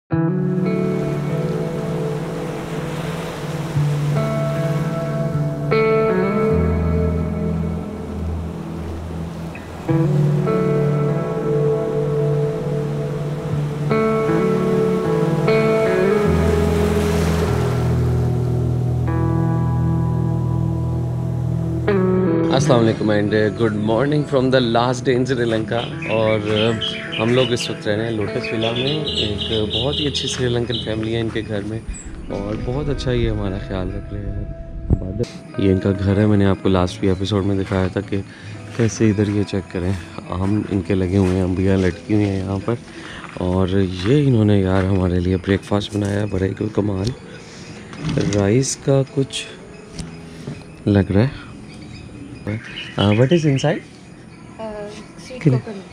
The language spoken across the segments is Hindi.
अस्सलाम वालेकुम and good morning from the last day in Sri Lanka. और हम लोग इस वक्त रह रहे हैं लोटस विला में। एक बहुत ही अच्छी श्रीलंकन फैमिली है इनके घर में और बहुत अच्छा ये हमारा ख्याल रख रहे हैं। ये इनका घर है। मैंने आपको लास्ट भी एपिसोड में दिखाया था कि कैसे इधर ये चेक करें, आम इनके लगे हुए हैं, अम्बियाँ लटकी हुई हैं यहाँ पर। और ये इन्होंने यार हमारे लिए ब्रेकफास्ट बनाया है, बड़ा ही कमाल। राइस का कुछ लग रहा है। What is inside? Sweet coconut.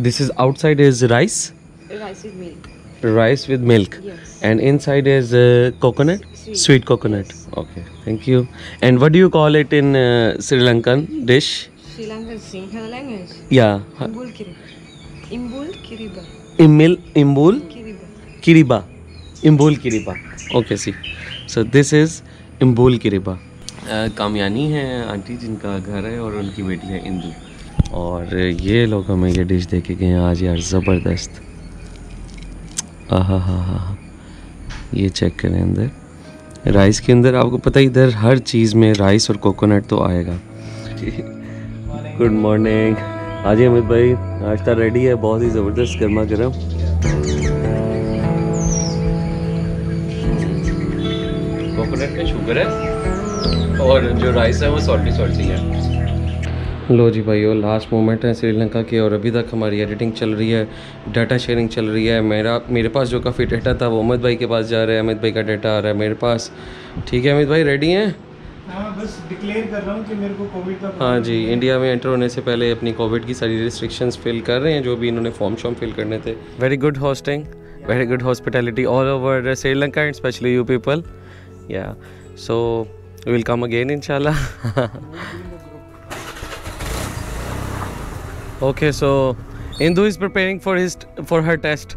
This is outside is rice. Rice with milk. Rice with milk. Yes. And inside is coconut. Sweet coconut. Yes. Okay, thank you. And what do you call it in Sri Lankan dish? Sri Lankan Sinhala language. Yeah. Imbul kiriba. Imbul kiriba. Imbul Kiriba. kiriba. Imbul kiriba. Okay, see. So this is Imbul kiriba. Kamayani है आंटी जिनका घर है और उनकी बेटी है इंदू। और ये लोग हमें ये डिश दे के गए आज यार, ज़बरदस्त। आहा हा हा, ये चेक करें अंदर राइस के अंदर। आपको पता है इधर हर चीज़ में राइस और कोकोनट तो आएगा। Good morning. आज अमित भाई नाश्ता रेडी है, बहुत ही ज़बरदस्त गर्मा गर्म। कोकोनट में शुगर है और जो राइस है वो सॉल्टी है। लो जी भाइयों, लास्ट मोमेंट है श्रीलंका के और अभी तक हमारी एडिटिंग चल रही है, डाटा शेयरिंग चल रही है। मेरे पास जो काफ़ी डाटा था वो अमित भाई के पास जा रहा है, अमित भाई का डाटा आ रहा है मेरे पास। ठीक है अमित भाई, रेडी हैं? हाँ, बस डिक्लेयर कर रहा हूँ कि मेरे को कोविड का। हाँ जी, इंडिया में एंटर होने से पहले अपनी कोविड की सारी रिस्ट्रिक्शंस फिल कर रहे हैं, जो भी इन्होंने फॉर्म फिल करने थे। Very good hosting, very good hospitality all over Sri Lanka and specially you people. या सो we will come again inshallah. Okay, so Indu is preparing for her test.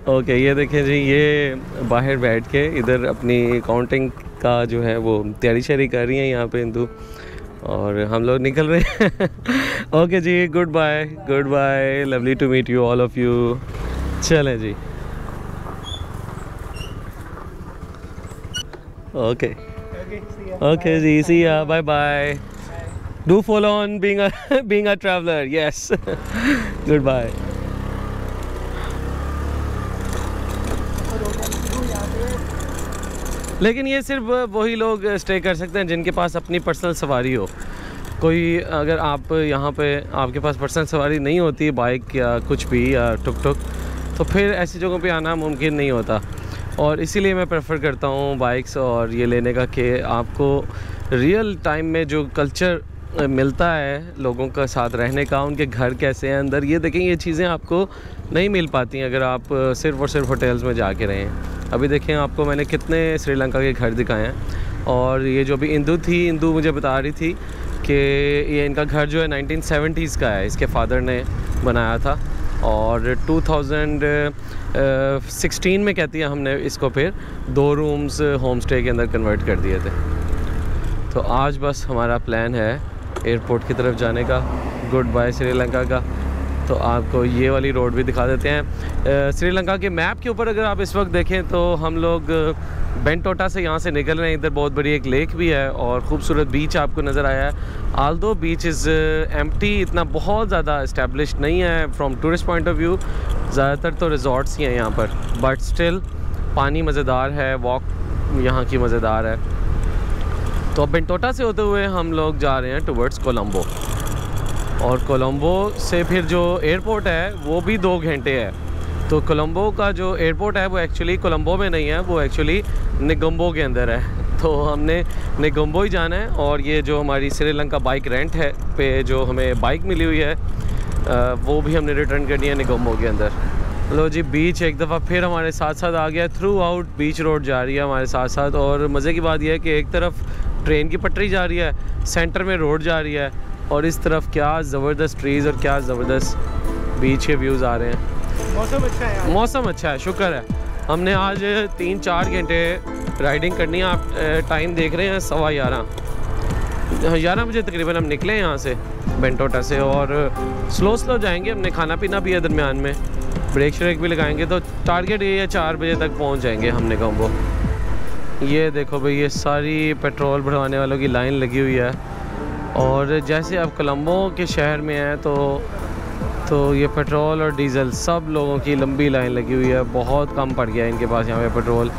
Okay, ये देखें जी, ये बाहर बैठ के इधर अपनी काउंटिंग का जो है वो तैयारी शरी कर रही हैं यहाँ पे इंदू, और हम लोग निकल रहे हैं। ओके जी, good bye, lovely to meet you all of you. चलें जी, okay ji, see ya, bye. Do follow on being a traveler. Yes. Goodbye. लेकिन ये सिर्फ वही लोग स्टे कर सकते हैं जिनके पास अपनी पर्सनल सवारी हो। कोई अगर आप यहाँ पे आपके पास पर्सनल सवारी नहीं होती, बाइक या कुछ भी या टुक, तो फिर ऐसी जगहों पे आना मुमकिन नहीं होता। और इसीलिए मैं प्रेफर करता हूँ बाइक्स और ये लेने का कि आपको रियल टाइम में जो कल्चर मिलता है लोगों का साथ रहने का, उनके घर कैसे हैं अंदर, ये देखें, ये चीज़ें आपको नहीं मिल पाती हैं अगर आप सिर्फ़ और सिर्फ होटल्स में जाके रहें। अभी देखें, आपको मैंने कितने श्रीलंका के घर दिखाए हैं। और ये जो भी इंदू मुझे बता रही थी कि ये इनका घर जो है 1970s का है, इसके फादर ने बनाया था। और 2016 में कहती है हमने इसको फिर 2 रूम्स होम स्टे के अंदर कन्वर्ट कर दिए थे। तो आज बस हमारा प्लान है एयरपोर्ट की तरफ जाने का, गुड बाय श्रीलंका का। तो आपको ये वाली रोड भी दिखा देते हैं। श्रीलंका के मैप के ऊपर अगर आप इस वक्त देखें तो हम लोग बेंटोटा से यहाँ से निकल रहे हैं। इधर बहुत बड़ी एक लेक भी है और ख़ूबसूरत बीच आपको नज़र आया है। आल्दो बीच इज़ एम्प्टी, इतना बहुत ज़्यादा इस्टेब्लिश नहीं है from tourist point of view, ज़्यादातर तो रिजॉर्ट्स ही हैं यहाँ पर, बट स्टिल पानी मज़ेदार है, वॉक यहाँ की मज़ेदार है। तो अब बेंटोटा से होते हुए हम लोग जा रहे हैं टुवर्ड्स कोलंबो, और कोलंबो से फिर जो एयरपोर्ट है वो भी 2 घंटे है। तो कोलंबो का जो एयरपोर्ट है वो एक्चुअली कोलंबो में नहीं है, वो एक्चुअली निगम्बो के अंदर है। तो हमने निगम्बो ही जाना है। और ये जो हमारी श्रीलंका बाइक रेंट है पे जो हमें बाइक मिली हुई है वो भी हमने रिटर्न करनी है निगम्बो के अंदर। लो जी, बीच एक दफ़ा फिर हमारे साथ साथ आ गया। थ्रू आउट बीच रोड जा रही है हमारे साथ साथ। और मज़े की बात यह है कि एक तरफ ट्रेन की पटरी जा रही है, सेंटर में रोड जा रही है, और इस तरफ क्या ज़बरदस्त ट्रीज़ और क्या ज़बरदस्त बीच के व्यूज़ आ रहे हैं। मौसम अच्छा है। मौसम अच्छा है, शुक्र है। हमने आज 3-4 घंटे राइडिंग करनी है। आप टाइम देख रहे हैं 11:15 बजे तकरीबन हम निकले यहाँ से बेंटोटा से, और स्लो जाएंगे। हमने खाना पीना भी है दरमियान में, ब्रेक श्रेक भी लगाएंगे, तो टारगेट ये है 4 बजे तक पहुँच जाएंगे हमने कॉम्बो। ये देखो भाई, ये सारी पेट्रोल भरवाने वालों की लाइन लगी हुई है। और जैसे आप कोलंबो के शहर में हैं तो ये पेट्रोल और डीज़ल सब लोगों की लंबी लाइन लगी हुई है। बहुत कम पड़ गया है इनके पास यहाँ पे पेट्रोल।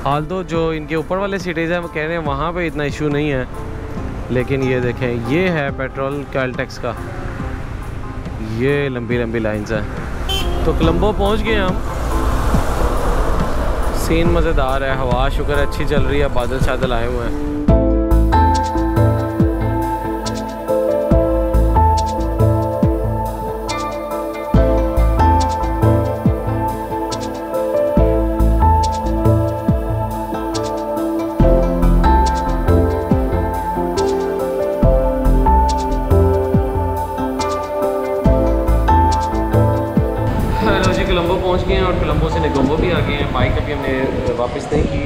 हाल तो जो इनके ऊपर वाले सिटीज़ हैं वो कह रहे हैं वहाँ पे इतना इशू नहीं है, लेकिन ये देखें, ये है पेट्रोल कैलटेक्स का, ये लंबी लंबी लाइन्स हैं। तो कोलंबो पहुँच गए हम। सीन मज़ेदार है, हवा शुक्र अच्छी चल रही है, बादल शादल आए हुए हैं। कोलंबो पहुंच गए हैं और कोलंबो से नेगोम्बो भी आ गए हैं। बाइक अभी हमने वापस नहीं की,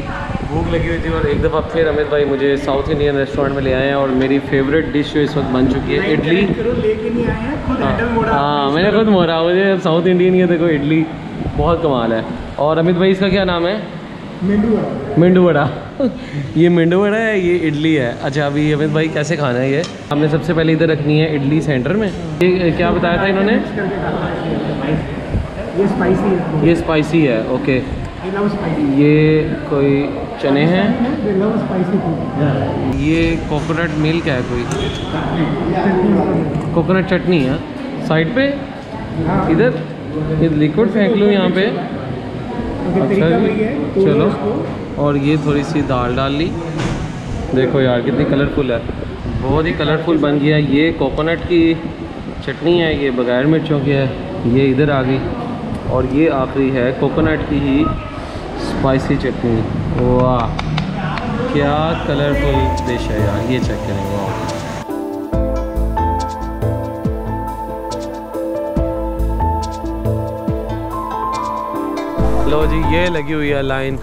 भूख लगी हुई थी, और एक दफ़ा फिर अमित भाई मुझे साउथ इंडियन रेस्टोरेंट में ले आए हैं। और मेरी फेवरेट डिश जो इस वक्त बन चुकी है इडली। हाँ, मैंने खुद मोड़ा, मुझे साउथ इंडियन ये देखो इडली बहुत कमाल है। और अमित भाई इसका क्या नाम है? मेंदू वड़ा। ये मेंदू वड़ा है, ये इडली है। अच्छा, अभी अमित भाई कैसे खाना है ये? हमने सबसे पहले इधर रखनी है इडली सेंटर में। ये क्या बताया था इन्होंने? ये स्पाइसी है, ओके। ये कोई चने हैं, ये कोकोनट मिल्क है, कोई कोकोनट चटनी है साइड पे। इधर ये लिक्विड फेंक लूँ यहाँ पे। अच्छा जी, चलो। और ये थोड़ी सी दाल डाल ली। देखो यार कितनी कलरफुल है, बहुत ही कलरफुल बन गया। ये कोकोनट की चटनी है, ये बगैर मिर्चों की है, ये इधर आ गई। और ये आखिरी है कोकोनट की ही स्पाइसी चटनी। वाह, क्या कलरफुल डिश है यार, ये चेक करें। वाह, लो जी, ये लगी हुई है लाइन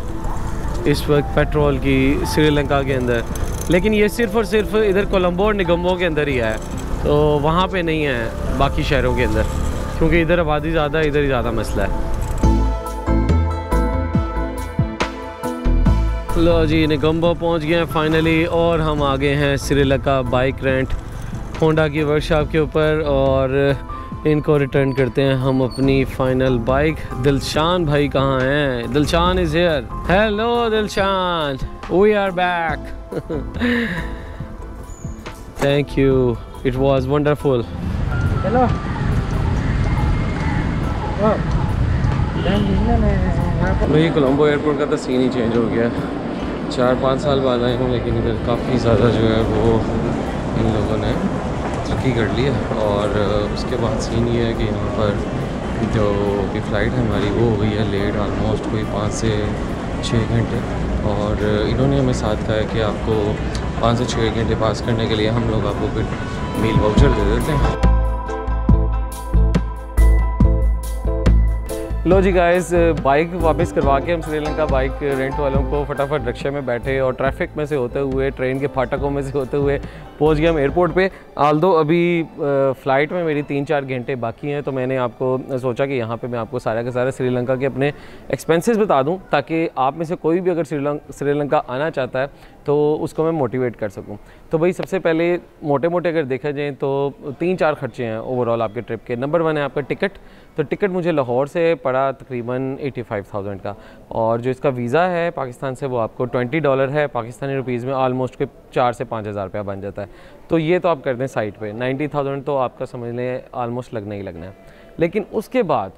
इस वक्त पेट्रोल की श्रीलंका के अंदर। लेकिन ये सिर्फ़ और सिर्फ इधर कोलंबो और नेगोम्बो के अंदर ही है, तो वहाँ पे नहीं है बाकी शहरों के अंदर, क्योंकि इधर आबादी ज़्यादा है, इधर ही ज़्यादा मसला है। लो जी, नेगोम्बो पहुंच गए हैं फाइनली, और हम आ गए हैं श्रीलंका बाइक रेंट होंडा की वर्कशॉप के ऊपर, और इनको रिटर्न करते हैं हम अपनी फाइनल बाइक। दिलशान भाई कहाँ हैं? Dilshan is here. Hello Dilshan, we are back. Thank you, it was wonderful. Hello. भाई कोलंबो एयरपोर्ट का तो सीन ही चेंज हो गया। 4-5 साल बाद आए हूँ, लेकिन इधर काफ़ी ज़्यादा जो है वो इन लोगों ने तरक्की कर ली है। और उसके बाद सीन ये है कि यहाँ पर जो भी फ़्लाइट है हमारी वो हो गई है लेट, आलमोस्ट कोई 5 से 6 घंटे। और इन्होंने हमें साथ कहा है कि आपको 5 से 6 घंटे पास करने के लिए हम लोग आपको फिर मील वाउचर दे देते हैं। लो जी गाइस, बाइक वापस करवा के हम श्रीलंका बाइक रेंट वालों को फटाफट रिक्शे में बैठे और ट्रैफिक में से होते हुए, ट्रेन के फाटकों में से होते हुए पहुंच गए हम एयरपोर्ट पे। आल्दो अभी फ़्लाइट में मेरी 3-4 घंटे बाकी हैं, तो मैंने आपको सोचा कि यहाँ पे मैं आपको सारा का सारा श्रीलंका के अपने एक्सपेंसेस बता दूँ, ताकि आप में से कोई भी अगर श्रीलंका आना चाहता है तो उसको मैं मोटिवेट कर सकूँ। तो भाई सबसे पहले मोटे मोटे अगर देखा जाए तो 3-4 खर्चे हैं ओवरऑल आपके ट्रिप के। नंबर 1 है आपका टिकट। तो टिकट मुझे लाहौर से पड़ा तकरीबन 85,000 का, और जो इसका वीज़ा है पाकिस्तान से वो आपको $20 है, पाकिस्तानी रुपीज़ में ऑलमोस्ट कोई 4 से 5 हज़ार रुपया बन जाता है। तो ये तो आप कर दें साइड पे, 90,000 तो आपका समझ लें ऑलमोस्ट लगना ही लगना है। लेकिन उसके बाद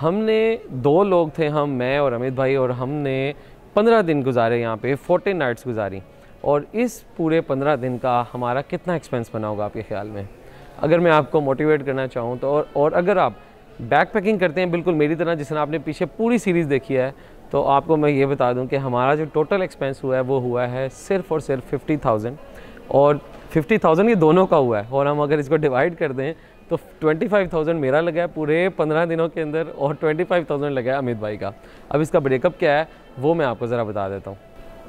हमने 2 लोग थे, हम, मैं और अमित भाई, और हमने 15 दिन गुजारे यहाँ पे, 14 नाइट्स गुजारी। और इस पूरे 15 दिन का हमारा कितना एक्सपेंस बना होगा आपके ख्याल में? अगर मैं आपको मोटिवेट करना चाहूँ तो, और अगर आप बैक पैकिंग करते हैं बिल्कुल मेरी तरह, जिसने आपने पीछे पूरी सीरीज़ देखी है, तो आपको मैं ये बता दूं कि हमारा जो टोटल एक्सपेंस हुआ है वो हुआ है सिर्फ़ और सिर्फ 50,000, और 50,000 ये दोनों का हुआ है। और हम अगर इसको डिवाइड कर दें तो 25,000 मेरा लगा है पूरे 15 दिनों के अंदर और 25,000 लगा है अमित भाई का। अब इसका ब्रेकअप क्या है वो मैं आपको ज़रा बता देता हूँ।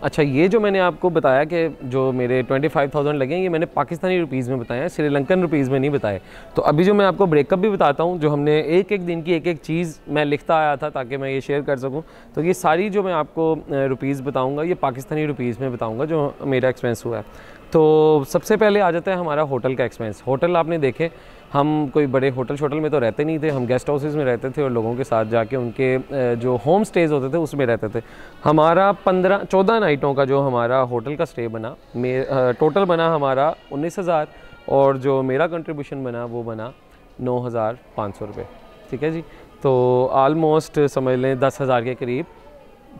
अच्छा, ये जो मैंने आपको बताया कि जो मेरे 25,000 लगे हैं, ये मैंने पाकिस्तानी रुपीज़ में बताए हैं, श्रीलंकन रुपीज़ में नहीं बताए। तो अभी जो मैं आपको ब्रेकअप भी बताता हूँ, जो हमने एक एक दिन की एक एक चीज़ मैं लिखता आया था ताकि मैं ये शेयर कर सकूँ, तो ये सारी जो मैं आपको रुपीज़ बताऊँगा ये पाकिस्तानी रुपीज़ में बताऊँगा जो मेरा एक्सपेंस हुआ है। तो सबसे पहले आ जाता है हमारा होटल का एक्सपेंस। होटल आपने देखे, हम कोई बड़े होटल में तो रहते नहीं थे, हम गेस्ट हाउसेस में रहते थे और लोगों के साथ जाके उनके जो होम स्टेज़ होते थे उसमें रहते थे। हमारा 14 नाइटों का जो हमारा होटल का स्टे बना, टोटल बना हमारा 19,000 और जो मेरा कंट्रीब्यूशन बना वो बना 9,500 रुपये। ठीक है जी, तो आलमोस्ट समझ लें 10,000 के करीब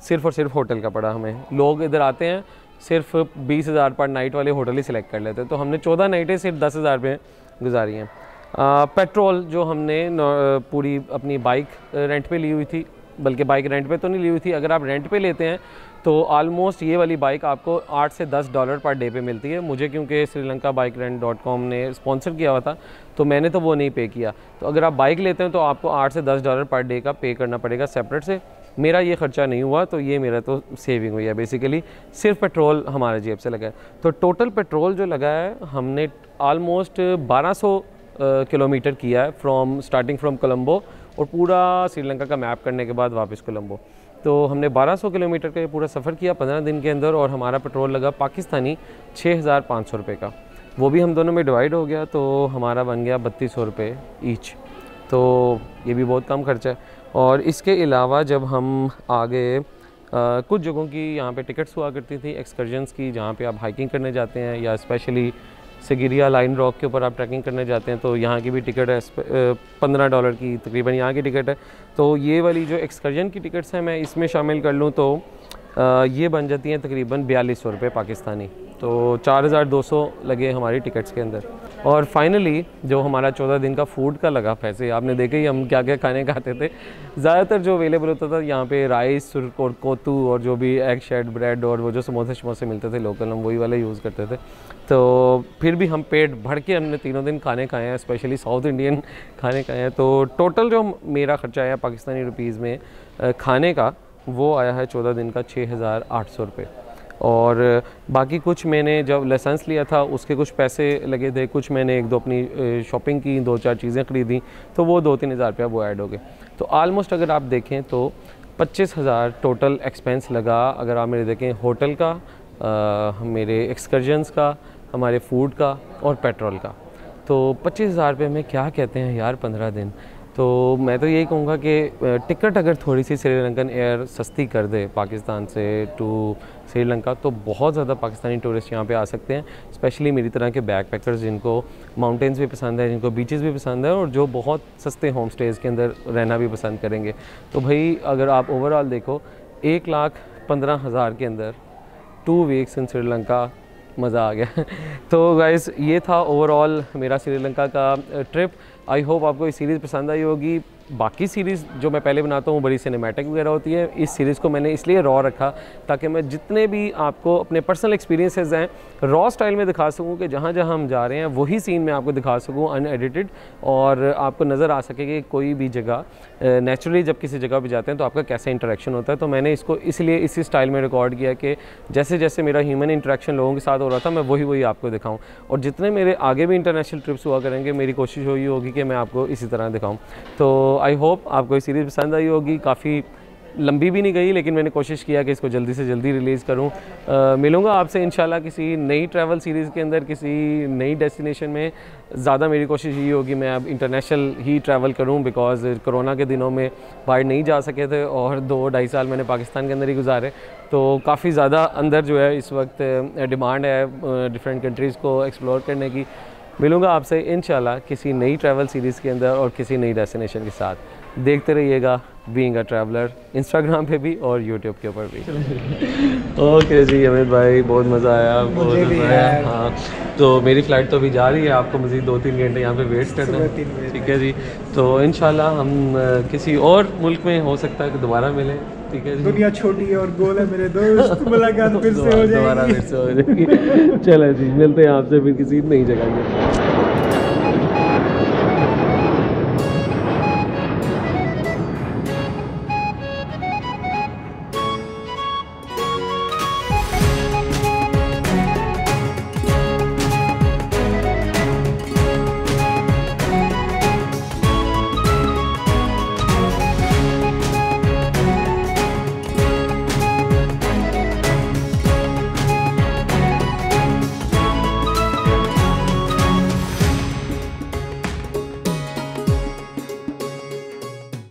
सिर्फ़ और सिर्फ होटल का पड़ा हमें। लोग इधर आते हैं सिर्फ 20,000 पर नाइट वाले होटल ही सिलेक्ट कर लेते हैं, तो हमने 14 नाइटें सिर्फ 10,000 रुपये गुजारी हैं। पेट्रोल जो हमने पूरी अपनी बाइक रेंट पे ली हुई थी, बल्कि बाइक रेंट पे तो नहीं ली हुई थी, अगर आप रेंट पे लेते हैं तो आलमोस्ट ये वाली बाइक आपको 8 से 10 डॉलर पर डे पे मिलती है। मुझे क्योंकि श्रीलंका बाइक रेंट.com ने स्पॉन्सर किया हुआ था तो मैंने तो वो नहीं पे किया। तो अगर आप बाइक लेते हैं तो आपको 8 से 10 डॉलर पर डे का पे करना पड़ेगा सेपरेट से। मेरा ये ख़र्चा नहीं हुआ, तो ये मेरा तो सेविंग हुई है बेसिकली, सिर्फ पेट्रोल हमारे जेब से लगा है। तो टोटल पेट्रोल जो लगा है हमने आलमोस्ट 1200 किलोमीटर किया है स्टार्टिंग फ्रॉम कोलंबो, और पूरा श्रीलंका का मैप करने के बाद वापस कोलंबो। तो हमने 1200 किलोमीटर का ये पूरा सफ़र किया 15 दिन के अंदर, और हमारा पेट्रोल लगा पाकिस्तानी 6,500 रुपये का। वो भी हम दोनों में डिवाइड हो गया तो हमारा बन गया 3200 रुपये ईच। तो ये भी बहुत कम खर्चा है। और इसके अलावा जब हम आगे कुछ जगहों की यहाँ पे टिकट्स हुआ करती थी एक्सकर्जन्स की, जहाँ पे आप हाइकिंग करने जाते हैं या स्पेशली सिगिरिया लाइन रॉक के ऊपर आप ट्रैकिंग करने जाते हैं, तो यहाँ की भी टिकट है $15 की तकरीबन यहाँ की टिकट है। तो ये वाली जो एक्सकर्जन की टिकट्स हैं मैं इसमें शामिल कर लूँ तो ये बन जाती हैं तकरीबन 4200 रुपये पाकिस्तानी। तो 4,200 लगे हमारी टिकट्स के अंदर। और फाइनली जो हमारा 14 दिन का फूड का लगा पैसे, आपने देखे ही हम क्या क्या खाने खाते थे। ज़्यादातर जो अवेलेबल होता था यहाँ पे राइस और कोतू और जो भी एग शेड ब्रेड और वो जो समोसे शमोसे मिलते थे लोकल, हम वही वाले यूज़ करते थे। तो फिर भी हम पेट भर के हमने तीनों दिन खाने खाए हैं, स्पेशली साउथ इंडियन खाने खाए हैं। तो टोटल जो मेरा ख़र्चा आया पाकिस्तानी रुपीज़ में खाने का वो आया है 14 दिन का 6,800 रुपये। और बाकी कुछ मैंने जब लाइसेंस लिया था उसके कुछ पैसे लगे थे, कुछ मैंने एक दो अपनी शॉपिंग की, 2-4 चीज़ें ख़रीदी, तो वो 2-3 हज़ार रुपया वो ऐड हो गए। तो आलमोस्ट अगर आप देखें तो 25,000 टोटल एक्सपेंस लगा। अगर आप मेरे देखें होटल का, मेरे एक्सकर्जन्स का, हमारे फूड का और पेट्रोल का, तो 25,000 रुपये में क्या कहते हैं यार 15 दिन। तो मैं तो यही कहूँगा कि टिकट अगर थोड़ी सी श्रीलंकन एयर सस्ती कर दे पाकिस्तान से टू श्रीलंका, तो बहुत ज़्यादा पाकिस्तानी टूरिस्ट यहाँ पे आ सकते हैं, स्पेशली मेरी तरह के बैक पैकर्स जिनको माउंटेन्स भी पसंद है, जिनको बीचेस भी पसंद है और जो बहुत सस्ते होम स्टेज़ के अंदर रहना भी पसंद करेंगे। तो भाई अगर आप ओवरऑल देखो 1,15,000 के अंदर 2 वीक्स इन श्रीलंका, मज़ा आ गया। तो गाइस ये था ओवरऑल मेरा श्रीलंका का ट्रिप। आई होप आपको ये सीरीज़ पसंद आई होगी। बाकी सीरीज़ जो मैं पहले बनाता हूँ बड़ी सिनेमैटिक वगैरह होती है, इस सीरीज़ को मैंने इसलिए रॉ रखा ताकि मैं जितने भी आपको अपने पर्सनल एक्सपीरियंसेस हैं रॉ स्टाइल में दिखा सकूँ कि जहाँ जहाँ हम जा रहे हैं वही सीन मैं आपको दिखा सकूँ अनएडिटेड, और आपको नज़र आ सके कि कोई भी जगह नेचुरली जब किसी जगह पर जाते हैं तो आपका कैसे इंटरेक्शन होता है। तो मैंने इसको इसलिए इसी स्टाइल में रिकॉर्ड किया कि जैसे जैसे मेरा ह्यूमन इंटरेक्शन लोगों के साथ हो रहा था मैं वही आपको दिखाऊँ, और जितने मेरे आगे भी इंटरनेशनल ट्रिप्स हुआ करेंगे मेरी कोशिश हुई होगी कि मैं आपको इसी तरह दिखाऊँ। तो आई होप आपको ये सीरीज़ पसंद आई होगी। काफ़ी लंबी भी नहीं गई लेकिन मैंने कोशिश किया कि इसको जल्दी से जल्दी रिलीज़ करूं। मिलूंगा आपसे इंशाल्लाह किसी नई ट्रैवल सीरीज़ के अंदर, किसी नई डेस्टिनेशन में। ज़्यादा मेरी कोशिश ये होगी मैं अब इंटरनेशनल ही ट्रैवल करूं, बिकॉज़ कोरोना के दिनों में बाहर नहीं जा सके थे और 2-2.5 साल मैंने पाकिस्तान के अंदर ही गुजारे। तो काफ़ी ज़्यादा अंदर जो है इस वक्त डिमांड है डिफरेंट कंट्रीज़ को एक्सप्लोर करने की। मिलूंगा आपसे इंशाल्लाह किसी नई ट्रैवल सीरीज़ के अंदर और किसी नई डेस्टिनेशन के साथ। देखते रहिएगा बीइंग अ ट्रैवलर, इंस्टाग्राम पे भी और यूट्यूब के ऊपर भी। ओके जी अमित भाई, बहुत मज़ा आया, बहुत मज़ा आया। हाँ, तो मेरी फ़्लाइट तो अभी जा रही है, आपको मज़ीद 2-3 घंटे यहाँ पे वेट करना है। ठीक है जी, तो इंशाल्लाह हम किसी और मुल्क में हो सकता है कि दोबारा मिलें। ठीक है जी, दुनिया छोटी है और गोल है मेरे दोस्त, मुलाकात फिर से हो जाएगी। दोबारा फिर से हो जाएगी। चलो जी, मिलते हैं आपसे फिर किसी नई जगह पे।